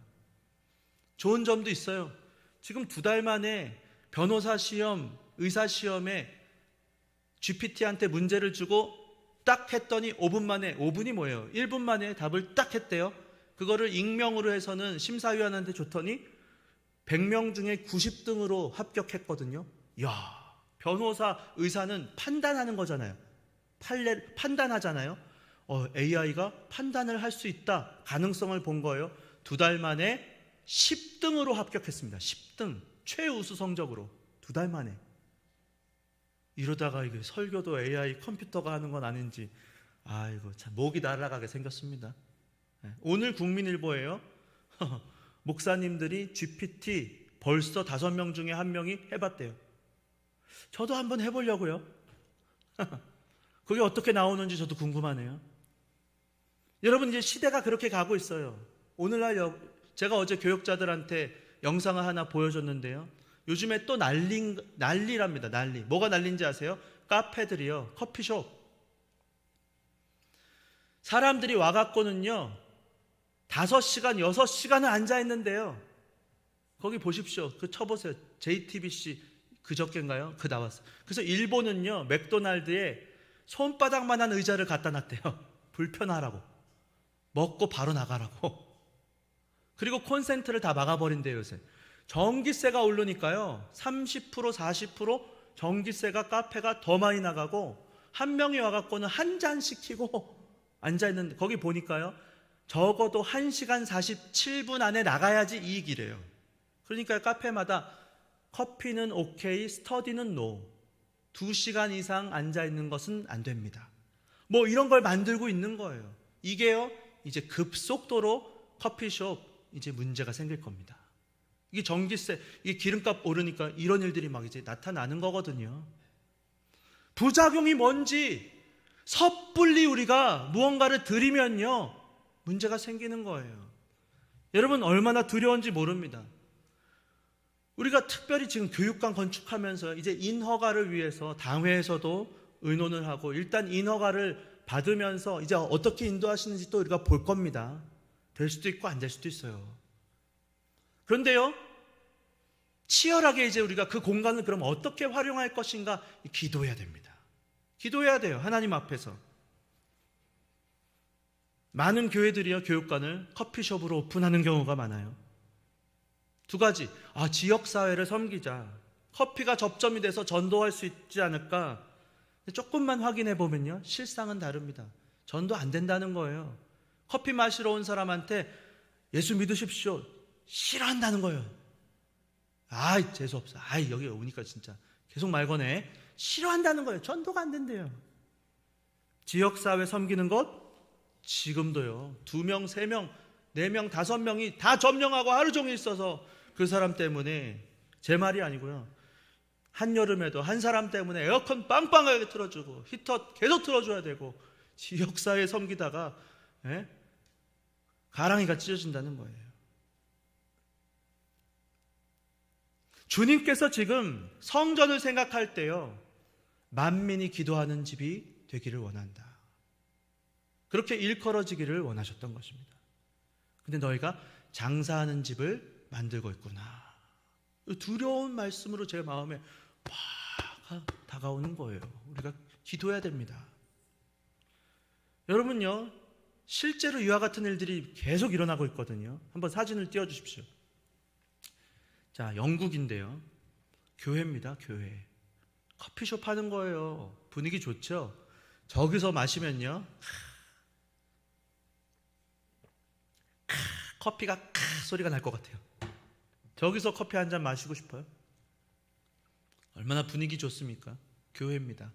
A: 좋은 점도 있어요. 지금 2달 만에 변호사 시험, 의사 시험에 GPT한테 문제를 주고 딱 했더니 5분 만에, 5분이 뭐예요? 1분 만에 답을 딱 했대요. 그거를 익명으로 해서는 심사위원한테 줬더니 100명 중에 90등으로 합격했거든요. 이야, 변호사, 의사는 판단하는 거잖아요. 판단하잖아요. AI가 판단을 할 수 있다, 가능성을 본 거예요. 2달 만에 10등으로 합격했습니다. 10등, 최우수 성적으로 2달 만에. 이러다가 이게 설교도 AI 컴퓨터가 하는 건 아닌지, 아이고 참 목이 날아가게 생겼습니다. 오늘 국민일보예요. 목사님들이 GPT 벌써 5명 중에 1명이 해봤대요. 저도 한번 해보려고요. 그게 어떻게 나오는지 저도 궁금하네요. 여러분, 이제 시대가 그렇게 가고 있어요. 오늘날 제가 어제 교육자들한테 영상을 하나 보여줬는데요. 요즘에 또 난리랍니다. 난리. 뭐가 난리인지 아세요? 카페들이요, 커피숍. 사람들이 와갖고는요 5시간, 6시간을 앉아있는데요, 거기 보십시오. 그 쳐보세요. JTBC 그저께인가요? 그 나왔어요. 그래서 일본은요 맥도날드에 손바닥만한 의자를 갖다 놨대요. 불편하라고, 먹고 바로 나가라고. 그리고 콘센트를 다 막아버린대요. 요새 전기세가 오르니까요 30%, 40% 전기세가, 카페가 더 많이 나가고, 한 명이 와갖고는 한 잔 시키고 앉아있는데, 거기 보니까요 적어도 1시간 47분 안에 나가야지 이익이래요. 그러니까 카페마다 커피는 오케이, 스터디는 노, 2시간 이상 앉아있는 것은 안 됩니다. 뭐 이런 걸 만들고 있는 거예요. 이게요 이제 급속도로 커피숍 이제 문제가 생길 겁니다. 이게 전기세, 이게 기름값 오르니까 이런 일들이 막 이제 나타나는 거거든요. 부작용이 뭔지 섣불리 우리가 무언가를 들이면요 문제가 생기는 거예요. 여러분, 얼마나 두려운지 모릅니다. 우리가 특별히 지금 교육관 건축하면서 이제 인허가를 위해서 당회에서도 의논을 하고, 일단 인허가를 받으면서 이제 어떻게 인도하시는지 또 우리가 볼 겁니다. 될 수도 있고 안 될 수도 있어요. 그런데요 치열하게 이제 우리가 그 공간을 그럼 어떻게 활용할 것인가, 기도해야 됩니다. 기도해야 돼요. 하나님 앞에서. 많은 교회들이요 교육관을 커피숍으로 오픈하는 경우가 많아요. 2가지, 지역사회를 섬기자, 커피가 접점이 돼서 전도할 수 있지 않을까. 조금만 확인해 보면요 실상은 다릅니다. 전도 안 된다는 거예요. 커피 마시러 온 사람한테 예수 믿으십시오, 싫어한다는 거예요. 재수없어. 여기 오니까 진짜 계속 말 거네. 싫어한다는 거예요. 전도가 안 된대요. 지역사회 섬기는 것, 지금도요 2명, 3명, 4명, 5명이 다 점령하고 하루 종일 있어서 그 사람 때문에, 제 말이 아니고요, 한여름에도 한 사람 때문에 에어컨 빵빵하게 틀어주고 히터 계속 틀어줘야 되고, 지역사회 섬기다가 가랑이가 찢어진다는 거예요. 주님께서 지금 성전을 생각할 때요 만민이 기도하는 집이 되기를 원한다, 그렇게 일컬어지기를 원하셨던 것입니다. 근데 너희가 장사하는 집을 만들고 있구나. 두려운 말씀으로 제 마음에 막 다가오는 거예요. 우리가 기도해야 됩니다. 여러분요 실제로 이와 같은 일들이 계속 일어나고 있거든요. 한번 사진을 띄워주십시오. 자, 영국인데요 교회입니다. 교회. 커피숍 하는 거예요. 분위기 좋죠. 저기서 마시면요 커피가 소리가 날 것 같아요. 저기서 커피 한 잔 마시고 싶어요. 얼마나 분위기 좋습니까? 교회입니다.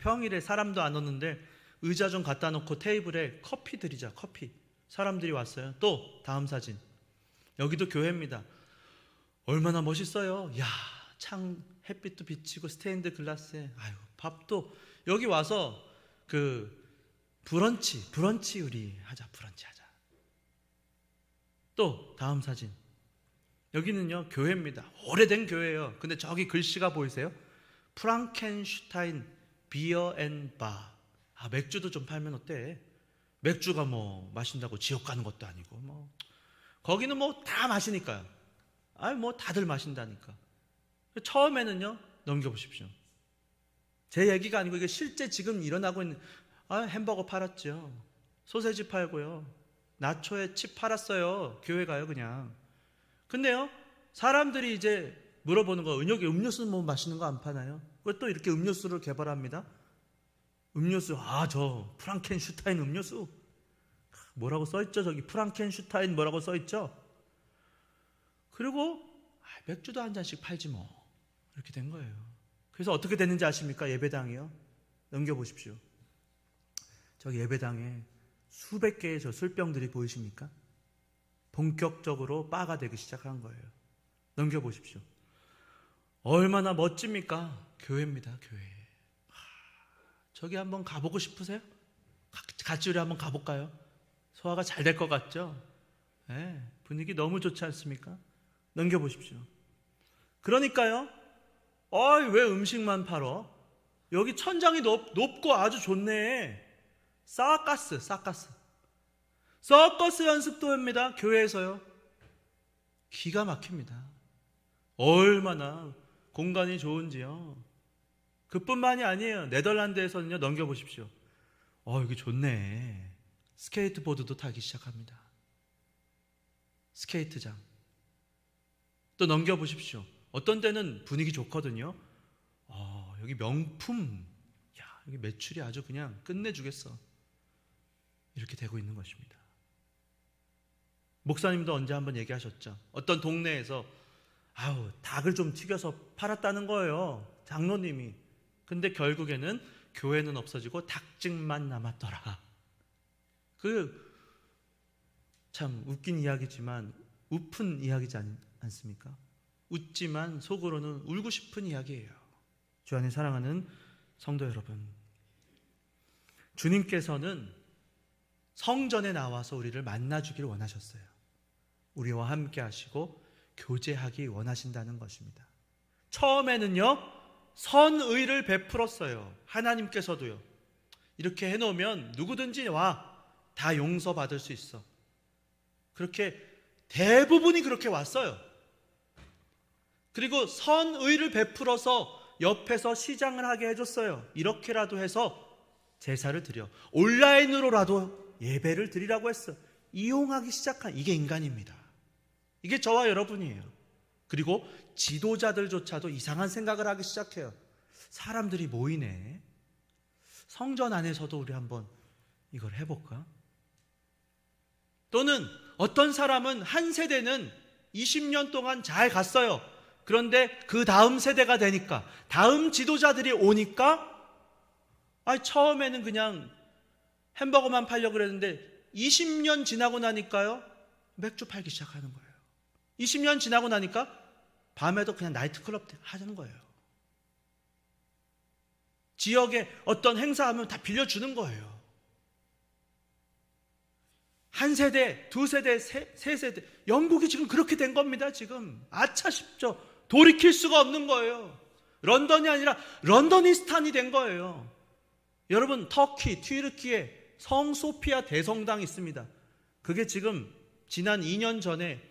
A: 평일에 사람도 안 오는데 의자 좀 갖다 놓고 테이블에 커피 드리자. 커피. 사람들이 왔어요. 또 다음 사진. 여기도 교회입니다. 얼마나 멋있어요. 창 햇빛도 비치고 스테인드 글라스에 밥도. 여기 와서 그 브런치 우리 하자. 브런치 하자. 또 다음 사진. 여기는요 교회입니다. 오래된 교회예요. 근데 저기 글씨가 보이세요? 프랑켄슈타인 비어 앤 바. 맥주도 좀 팔면 어때? 맥주가 뭐 마신다고 지옥 가는 것도 아니고 뭐 거기는 뭐 다 마시니까요. 뭐 다들 마신다니까. 처음에는요, 넘겨보십시오. 제 얘기가 아니고 이게 실제 지금 일어나고 있는. 햄버거 팔았죠. 소세지 팔고요. 나초에 칩 팔았어요. 교회 가요 그냥. 근데요, 사람들이 이제 물어보는 거, 여기 음료수는 뭐 마시는 거 안 파나요? 왜 또 이렇게 음료수를 개발합니다? 음료수, 저 프랑켄슈타인 음료수 뭐라고 써있죠? 저기 프랑켄슈타인 뭐라고 써있죠? 그리고 맥주도 한 잔씩 팔지 뭐. 이렇게 된 거예요. 그래서 어떻게 됐는지 아십니까? 예배당이요. 넘겨보십시오. 저기 예배당에 수백 개의 저 술병들이 보이십니까? 본격적으로 바가 되기 시작한 거예요. 넘겨보십시오. 얼마나 멋집니까? 교회입니다, 교회. 저기 한번 가보고 싶으세요? 같이 우리 한번 가볼까요? 소화가 잘 될 것 같죠? 네, 분위기 너무 좋지 않습니까? 넘겨보십시오. 그러니까요, 왜 음식만 팔어? 여기 천장이 높고 아주 좋네. 사카스. 서커스 연습도 합니다. 교회에서요. 기가 막힙니다. 얼마나 공간이 좋은지요. 그뿐만이 아니에요. 네덜란드에서는요, 넘겨보십시오. 여기 좋네. 스케이트보드도 타기 시작합니다. 스케이트장. 또 넘겨보십시오. 어떤 데는 분위기 좋거든요. 여기 명품. 여기 매출이 아주 그냥 끝내주겠어. 이렇게 되고 있는 것입니다. 목사님도 언제 한번 얘기하셨죠. 어떤 동네에서 닭을 좀 튀겨서 팔았다는 거예요. 장로님이. 근데 결국에는 교회는 없어지고 닭집만 남았더라. 참 웃긴 이야기지만 웃픈 이야기지 않습니까? 웃지만 속으로는 울고 싶은 이야기예요. 주 안에 사랑하는 성도 여러분, 주님께서는 성전에 나와서 우리를 만나주길 원하셨어요. 우리와 함께 하시고 교제하기 원하신다는 것입니다. 처음에는요, 선의를 베풀었어요. 하나님께서도요. 이렇게 해놓으면 누구든지 다 용서받을 수 있어. 그렇게 대부분이 그렇게 왔어요. 그리고 선의를 베풀어서 옆에서 시장을 하게 해줬어요. 이렇게라도 해서 제사를 드려. 온라인으로라도 예배를 드리라고 했어. 이용하기 시작한, 이게 인간입니다. 이게 저와 여러분이에요. 그리고 지도자들조차도 이상한 생각을 하기 시작해요. 사람들이 모이네. 성전 안에서도 우리 한번 이걸 해볼까? 또는 어떤 사람은 한 세대는 20년 동안 잘 갔어요. 그런데 그 다음 세대가 되니까, 다음 지도자들이 오니까 처음에는 그냥 햄버거만 팔려고 그랬는데 20년 지나고 나니까요, 맥주 팔기 시작하는 거예요. 20년 지나고 나니까 밤에도 그냥 나이트클럽 하는 거예요. 지역에 어떤 행사하면 다 빌려주는 거예요. 한 세대, 두 세대, 세 세대. 영국이 지금 그렇게 된 겁니다. 지금 아차 싶죠. 돌이킬 수가 없는 거예요. 런던이 아니라 런더니스탄이 된 거예요. 여러분, 터키, 튀르키에 성소피아 대성당이 있습니다. 그게 지금 지난 2년 전에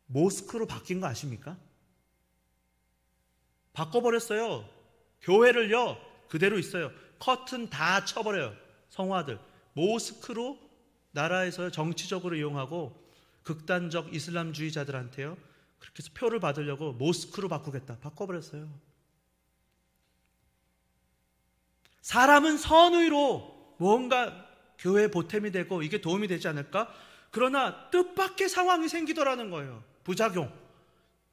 A: 모스크로 바뀐 거 아십니까? 바꿔버렸어요. 교회를요, 그대로 있어요. 커튼 다 쳐버려요. 성화들. 모스크로 나라에서 정치적으로 이용하고 극단적 이슬람주의자들한테요, 그렇게 해서 표를 받으려고 모스크로 바꾸겠다. 바꿔버렸어요. 사람은 선의로 뭔가 교회에 보탬이 되고 이게 도움이 되지 않을까? 그러나 뜻밖의 상황이 생기더라는 거예요. 부작용.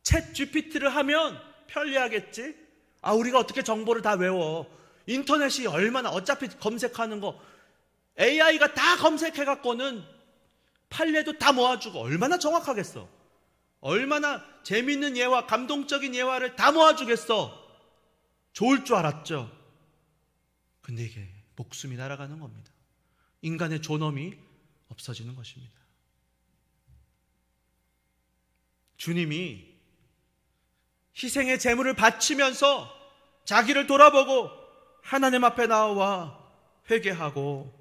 A: 챗 GPT를 하면 편리하겠지? 우리가 어떻게 정보를 다 외워? 인터넷이 얼마나, 어차피 검색하는 거 AI가 다 검색해갖고는 판례도 다 모아주고 얼마나 정확하겠어? 얼마나 재밌는 예화, 감동적인 예화를 다 모아주겠어? 좋을 줄 알았죠. 근데 이게 목숨이 날아가는 겁니다. 인간의 존엄이 없어지는 것입니다. 주님이 희생의 제물을 바치면서 자기를 돌아보고 하나님 앞에 나와 회개하고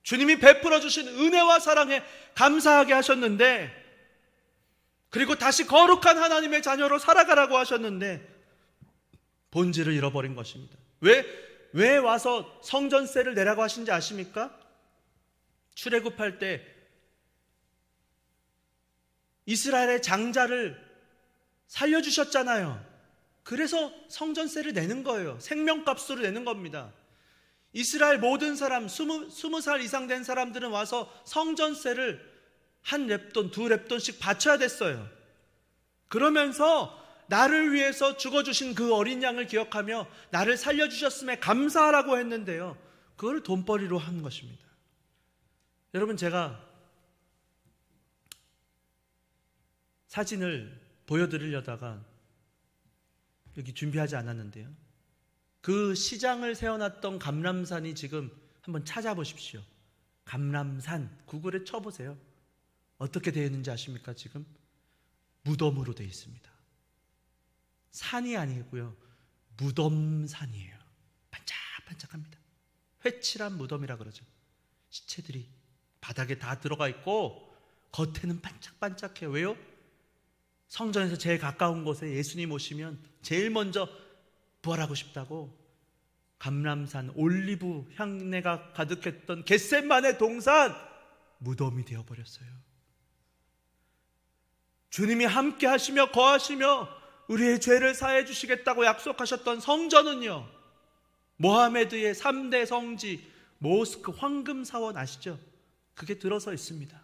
A: 주님이 베풀어 주신 은혜와 사랑에 감사하게 하셨는데, 그리고 다시 거룩한 하나님의 자녀로 살아가라고 하셨는데 본질을 잃어버린 것입니다. 왜 와서 성전세를 내라고 하신지 아십니까? 출애굽할 때 이스라엘의 장자를 살려주셨잖아요. 그래서 성전세를 내는 거예요. 생명값으로 내는 겁니다. 이스라엘 모든 사람, 20살 이상 된 사람들은 와서 성전세를 한 렙돈, 2렙돈씩 바쳐야 됐어요. 그러면서 나를 위해서 죽어주신 그 어린 양을 기억하며 나를 살려주셨음에 감사하라고 했는데요, 그걸 돈벌이로 한 것입니다. 여러분, 제가 사진을 보여드리려다가 여기 준비하지 않았는데요, 그 시장을 세워놨던 감람산이 지금 한번 찾아보십시오. 감람산 구글에 쳐보세요. 어떻게 되어 있는지 아십니까? 지금 무덤으로 되어 있습니다. 산이 아니고요, 무덤산이에요. 반짝반짝합니다. 회칠한 무덤이라 그러죠. 시체들이 바닥에 다 들어가 있고 겉에는 반짝반짝해요. 왜요? 성전에서 제일 가까운 곳에 예수님 오시면 제일 먼저 부활하고 싶다고 감람산 올리브 향내가 가득했던 겟셋만의 동산 무덤이 되어버렸어요. 주님이 함께 하시며 거하시며 우리의 죄를 사해 주시겠다고 약속하셨던 성전은요, 모하메드의 3대 성지 모스크 황금사원 아시죠? 그게 들어서 있습니다.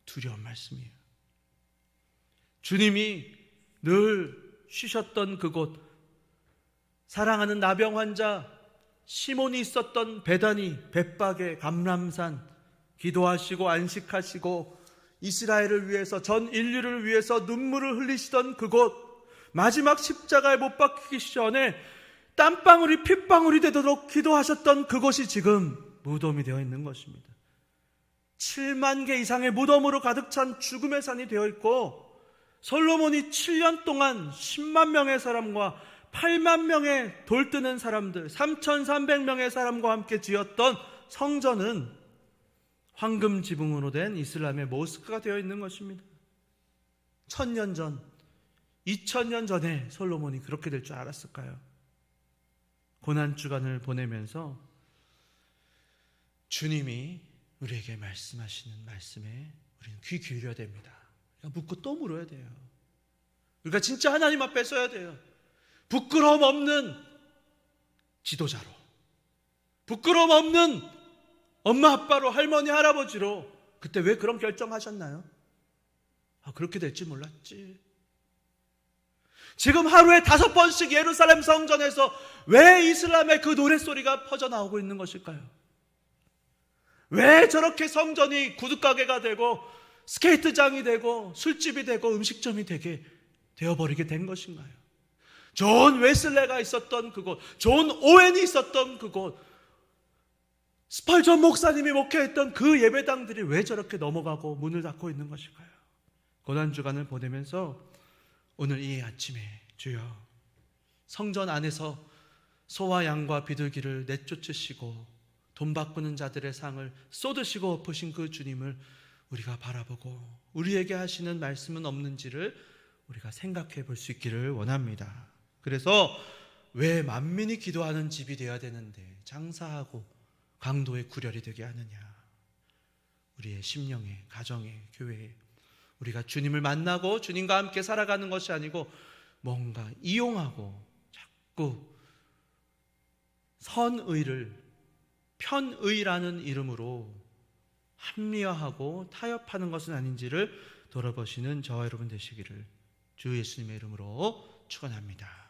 A: 두려운 말씀이에요. 주님이 늘 쉬셨던 그곳, 사랑하는 나병 환자 시몬이 있었던 베다니, 벳박의 감람산, 기도하시고 안식하시고 이스라엘을 위해서, 전 인류를 위해서 눈물을 흘리시던 그곳, 마지막 십자가에 못 박히기 전에 땀방울이 핏방울이 되도록 기도하셨던 그곳이 지금 무덤이 되어 있는 것입니다. 7만 개 이상의 무덤으로 가득 찬 죽음의 산이 되어 있고, 솔로몬이 7년 동안 10만 명의 사람과 8만 명의 돌뜨는 사람들, 3,300명의 사람과 함께 지었던 성전은 황금 지붕으로 된 이슬람의 모스크가 되어 있는 것입니다. 1000년 전, 2000년 전에 솔로몬이 그렇게 될 줄 알았을까요? 고난주간을 보내면서 주님이 우리에게 말씀하시는 말씀에 우리는 귀 기울여야 됩니다. 묻고 또 물어야 돼요. 우리가 진짜 하나님 앞에 서야 돼요. 부끄러움 없는 지도자로, 부끄러움 없는 엄마 아빠로, 할머니 할아버지로. 그때 왜 그런 결정하셨나요? 그렇게 될 줄 몰랐지. 지금 하루에 5번씩 예루살렘 성전에서 왜 이슬람의 그 노랫소리가 퍼져나오고 있는 것일까요? 왜 저렇게 성전이 구두가게가 되고 스케이트장이 되고 술집이 되고 음식점이 되게 되어버리게 된 것인가요? 존 웨슬레가 있었던 그곳, 존 오웬이 있었던 그곳, 스펄전 목사님이 목회했던 그 예배당들이 왜 저렇게 넘어가고 문을 닫고 있는 것일까요? 고난주간을 보내면서 오늘 이 아침에 주여, 성전 안에서 소와 양과 비둘기를 내쫓으시고 돈 바꾸는 자들의 상을 쏟으시고 엎으신 그 주님을 우리가 바라보고 우리에게 하시는 말씀은 없는지를 우리가 생각해 볼 수 있기를 원합니다. 그래서 왜 만민이 기도하는 집이 되어야 되는데 장사하고 강도의 구렬이 되게 하느냐? 우리의 심령에, 가정에, 교회에 우리가 주님을 만나고 주님과 함께 살아가는 것이 아니고 뭔가 이용하고 자꾸 선의를 편의라는 이름으로 합리화하고 타협하는 것은 아닌지를 돌아보시는 저와 여러분 되시기를 주 예수님의 이름으로 축원합니다.